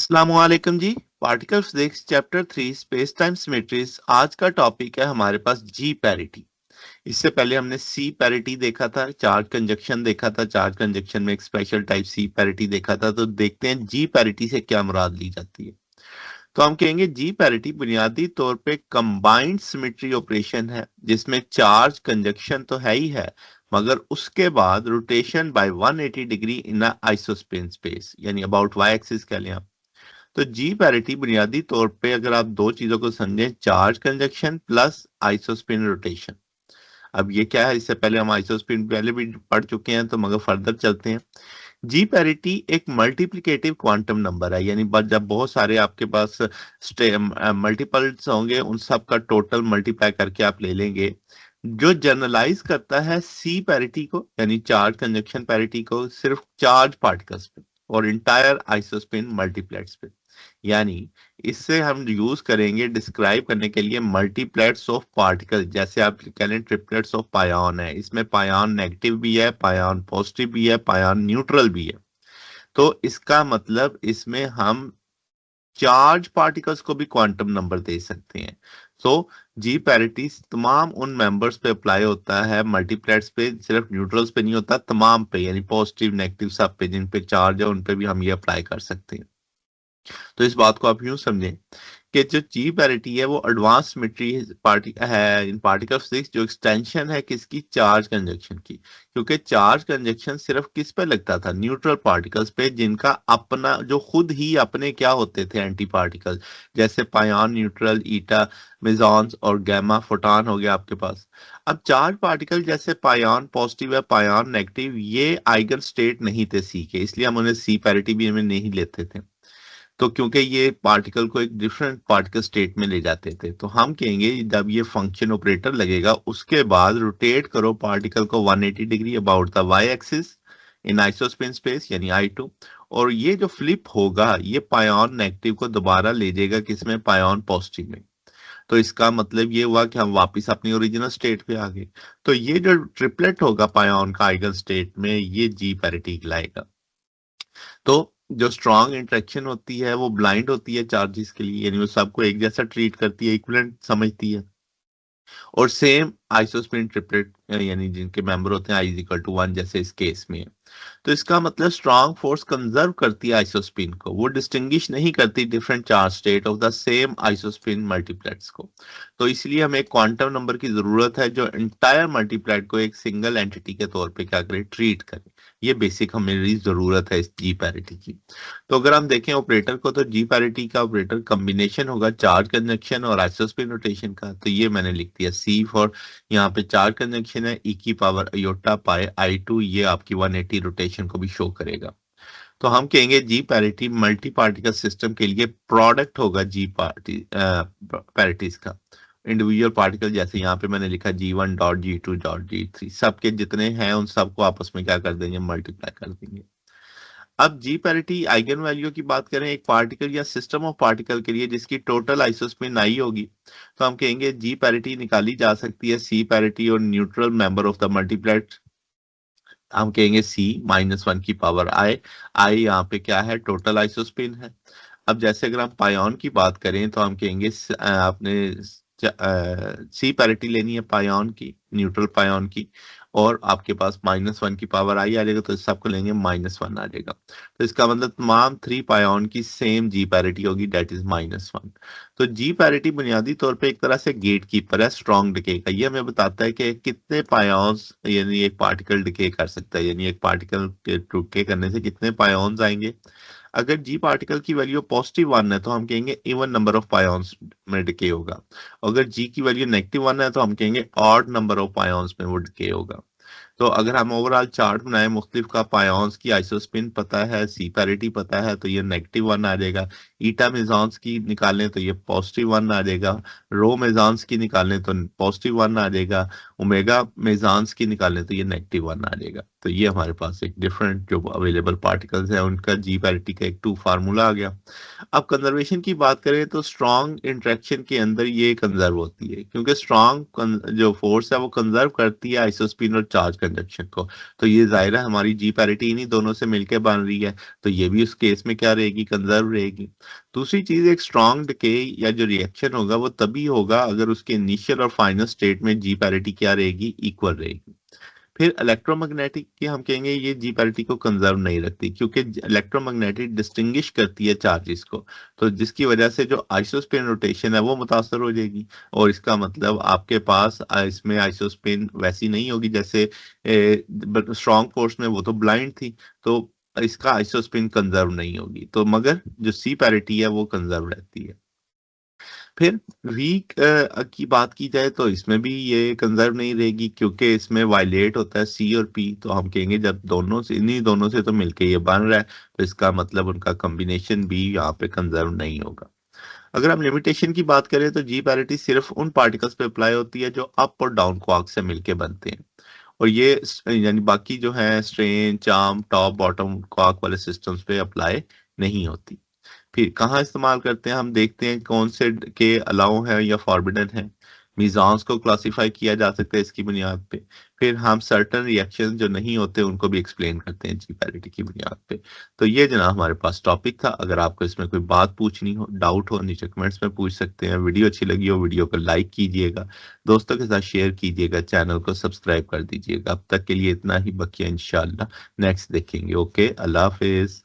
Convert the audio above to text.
अस्सलामुअलैकुम जी। Particle physics chapter 3 space time symmetries. आज का टॉपिक है हमारे पास जी पैरिटी। इससे पहले हमने सी पैरिटी देखा था, चार्ज कंजक्शन देखा था, चार्ज कंजक्शन में एक स्पेशल टाइप सी पैरिटी देखा था। तो देखते हैं जी पैरिटी से क्या मुराद ली जाती है। तो हम कहेंगे जी पैरिटी बुनियादी तौर पे कंबाइंड सिमेट्री ऑपरेशन है, जिसमें चार्ज कंजक्शन तो है ही है, मगर उसके बाद rotation bye 180 degree in isospin space, यानी अबाउट वाई एक्सिस कह लें आप। तो जी पैरिटी बुनियादी तौर पे अगर आप दो चीजों को समझें, charge conjunction plus isospin rotation. अब ये क्या है, इससे पहले हम आइसोस्पिन पहले भी पढ़ चुके हैं, तो मगर फर्दर चलते हैं। जी पैरिटी एक मल्टीप्लिकेटिव क्वांटम नंबर है, यानी जब बहुत सारे आपके पास मल्टीपल्स होंगे, उन सब का टोटल मल्टीप्लाई करके आप ले लेंगे, जो जनरलाइज करता है सी पैरिटी को, यानी चार्ज कंजक्शन पैरिटी को, सिर्फ चार्ज पार्टिकल्स पे और इंटायर आइसोस्पिन मल्टीप्लेट्स पे। यानी इससे हम यूज करेंगे डिस्क्राइब करने के लिए मल्टीप्लेट्स ऑफ पार्टिकल, जैसे आप कह लें ट्रिपलेट्स ऑफ पायन है। इसमें पायन नेगेटिव भी है, पायन पॉजिटिव भी है, पायन न्यूट्रल भी है। तो इसका मतलब इसमें हम चार्ज पार्टिकल्स को भी क्वांटम नंबर दे सकते हैं। तो जी पैरिटी तमाम उन मेंबर्स पे अप्लाई होता है, मल्टीप्लेट्स पे, सिर्फ न्यूट्रल्स पे नहीं होता, तमाम पे, यानी पॉजिटिव नेगेटिव सब पे, जिन पे चार्ज है उन पे भी हम ये अप्लाई कर सकते हैं। तो इस बात को आप यूं समझें कि जो जी पैरिटी है वो एडवांस सिमेट्री पार्टी है इन पार्टिकल फिजिक्स, जो एक्सटेंशन है किसकी, चार्ज कंजक्शन की। क्योंकि चार्ज कंजक्शन सिर्फ किस पे लगता था, न्यूट्रल पार्टिकल्स पे, जिनका अपना जो खुद ही अपने क्या होते थे, एंटी पार्टिकल, जैसे पायन न्यूट्रल, ईटा मेसॉन्स और गैमा फोटॉन हो गया आपके पास। अब चार्ज पार्टिकल जैसे पायन पॉजिटिव है, पायन नेगेटिव, ये आइगन स्टेट नहीं थे सी के, इसलिए हम उन्हें सी पैरिटी भी हमें नहीं लेते थे। तो क्योंकि ये पार्टिकल को एक डिफरेंट पार्टिकल स्टेट में ले जाते थे, तो हम कहेंगे जब ये फंक्शन ऑपरेटर लगेगा, उसके बाद रोटेट करो पार्टिकल को 180 degree about the Y axis in isospin space, यानी I2। और ये जो फ्लिप होगा, ये पायन नेगेटिव को दोबारा ले जाएगा किसमें, पायन पॉजिटिव में। तो इसका मतलब ये हुआ कि हम वापस अपनी ओरिजिनल स्टेट पे आ गए। तो ये जो ट्रिपलेट होगा पायन का आइगन स्टेट में, ये जी पैरिटी लाएगा। तो जो स्ट्रॉन्ग इंटरेक्शन होती है वो ब्लाइंड होती है चार्जेस के लिए, यानी वो सबको एक जैसा ट्रीट करती है, इक्विवेलेंट समझती है। और सेम आइसोस्पिन ट्रिपलेट, यानी जिनके मेंबर होते हैं आई इज इक्वल टू 1, जैसे इस केस में है। तो इसका मतलब स्ट्रॉन्ग फोर्स कंजर्व करती है आइसोस्पिन को, वो डिस्टिंग्विश नहीं करती different charge state of the same isospin multiplets को। तो इसलिए हमें एक क्वांटम नंबर की जरूरत है जो इंटायर मल्टीप्लेट को एक सिंगल एंटिटी के तौर पे क्या करे, ट्रीट करे। ये बेसिक हमें जरूरत है इस जी पैरिटी की। तो अगर हम देखें ऑपरेटर को, तो जी पैरिटी का ऑपरेटर कॉम्बिनेशन होगा चार्ज कंजक्शन और आइसोस्पिन रोटेशन का। तो ये मैंने लिख दिया सी फॉर, यहाँ पे चार्ज कंजक्शन है ई की पावर अयोटा पाई I2, ये आपकी 180 रोटेशन को भी शो करेगा। तो हम कहेंगे जी पैरिटी मल्टी पार्टिकल सिस्टम के लिए प्रोडक्ट होगा जी पार्टी पैरिटीज का। इंडिविजुअल पार्टिकल, जैसे यहाँ पे मैंने लिखा G1 dot G2 dot G3, सबके जितने हैं उन सबको आपस में क्या कर देंगे, मल्टीप्लाई कर देंगे। अब जी पैरिटी आइगन वैल्यू की बात करें एक पार्टिकल या सिस्टम ऑफ पार्टिकल के लिए जिसकी टोटल आइसोस्पिन आई होगी, तो हम कहेंगे जी पैरिटी निकाली जा सकती है सी पैरिटी और neutral member of the multiplet. हम कहेंगे सी -1 की पावर आई। आई यहाँ पे क्या है, टोटल आइसोस्पिन है। अब जैसे अगर हम पायन की बात करें, तो हम कहेंगे आपने सी पैरिटी लेनी है पायन की, न्यूट्रल पायन की, और आपके पास -1 की पावर आई आ जाएगा, तो इस सबको लेंगे -1 आ जाएगा। तो इसका मतलब तमाम 3 पायन की सेम जी पैरिटी होगी, डेट इज -1। तो जी पैरिटी बुनियादी तौर पे एक तरह से गेट कीपर है स्ट्रॉन्ग डिके का। ये हमें बताता है कि कितने पायॉन्स यानी एक पार्टिकल डिके कर सकता है, यानी एक पार्टिकल के डिके करने से कितने पायॉन्स आएंगे। अगर जी पार्टिकल की वैल्यू +1 है, तो हम कहेंगे इवन नंबर ऑफ पायॉन्स में डिके होगा। अगर जी की वैल्यू -1 है, तो हम कहेंगे ऑड नंबर ऑफ पायॉन्स में वो डिके होगा। तो अगर हम ओवरऑल चार्ट बनाए मुख्तलिफ का, पायॉन्स की आइसोस्पिन पता है, सी पैरिटी पता है, तो ये -1 आ जाएगा। ईटा मेसॉन्स की निकालें तो ये +1 आ जाएगा। रो मेसॉन्स की निकालें तो +1 आ जाएगा। ओमेगा मेज़ान्स की निकालें तो ये -1 आ जाएगा। तो ये हमारे पास एक डिफरेंट जो अवेलेबल पार्टिकल्स हैं उनका जी पैरिटी का एक 2 फार्मूला आ गया। अब कंजर्वेशन की बात करें तो स्ट्रॉन्ग इंटरेक्शन के अंदर ये कंजर्व होती है, क्योंकि जो फोर्स है वो कंजर्व करती है आइसोस्पिन और चार्ज कंजक्शन को। तो ये ज़ाहिर है हमारी जी पैरिटी इन्हीं दोनों से मिलके बन रही है, तो ये भी उस केस में क्या रहेगी, कंजर्व रहेगी। दूसरी चीज, एक स्ट्रॉन्ग डिके या जो रिएक्शन होगा वो तभी होगा अगर उसके इनिशियल और फाइनल स्टेट में जी पैरिटी क्या रहेगी, इक्वल रहेगी। फिर इलेक्ट्रोमैग्नेटिक की हम कहेंगे ये जी पैरिटी को कंजर्व नहीं रखती, क्योंकि इलेक्ट्रोमैग्नेटिक डिस्टिंग्विश करती है चार्जेस को, तो जिसकी वजह से जो आइसोस्पिन रोटेशन है वो मुतासर हो जाएगी। और इसका मतलब आपके पास इसमें आइसोस्पिन वैसी नहीं होगी जैसे स्ट्रॉन्ग फोर्स में, वो तो ब्लाइंड थी, तो इसका आइसोस्पिन कंजर्व नहीं होगी, तो मगर जो सी पैरिटी है वो कंजर्व रहती है। फिर वीक की बात की जाए तो इसमें भी ये कंजर्व नहीं रहेगी, क्योंकि इसमें वायलेट होता है सी और पी, तो हम कहेंगे जब दोनों से, इन्हीं दोनों से तो मिलके ये बन रहा है, तो इसका मतलब उनका कॉम्बिनेशन भी यहाँ पे कंजर्व नहीं होगा। अगर हम लिमिटेशन की बात करें तो जी पैरिटी सिर्फ उन पार्टिकल्स पे अप्लाई होती है जो अप और डाउन क्वार्क से मिलके बनते हैं, और ये यानी बाकी जो है strain, charm, top bottom quark वाले सिस्टम्स पे अप्लाई नहीं होती। फिर कहाँ इस्तेमाल करते हैं, हम देखते हैं कौन से के अलाउ है या फॉरबिडन है। मीज़ान्स को क्लासिफाई किया जा सकता है इसकी बुनियाद पे। फिर हम सर्टन रिएक्शन जो नहीं होते उनको भी एक्सप्लेन करते हैं जी पैरिटी की बुनियाद पे। तो ये जना हमारे पास टॉपिक था। अगर आपको इसमें कोई बात पूछनी हो, डाउट हो, नीचे कमेंट्स में पूछ सकते हैं। वीडियो अच्छी लगी हो, वीडियो को लाइक कीजिएगा, दोस्तों के साथ शेयर कीजिएगा, चैनल को सब्सक्राइब कर दीजिएगा। अब तक के लिए इतना ही, बकिया इंशाल्लाह नेक्स्ट देखेंगे। ओके, अल्लाह हाफिज।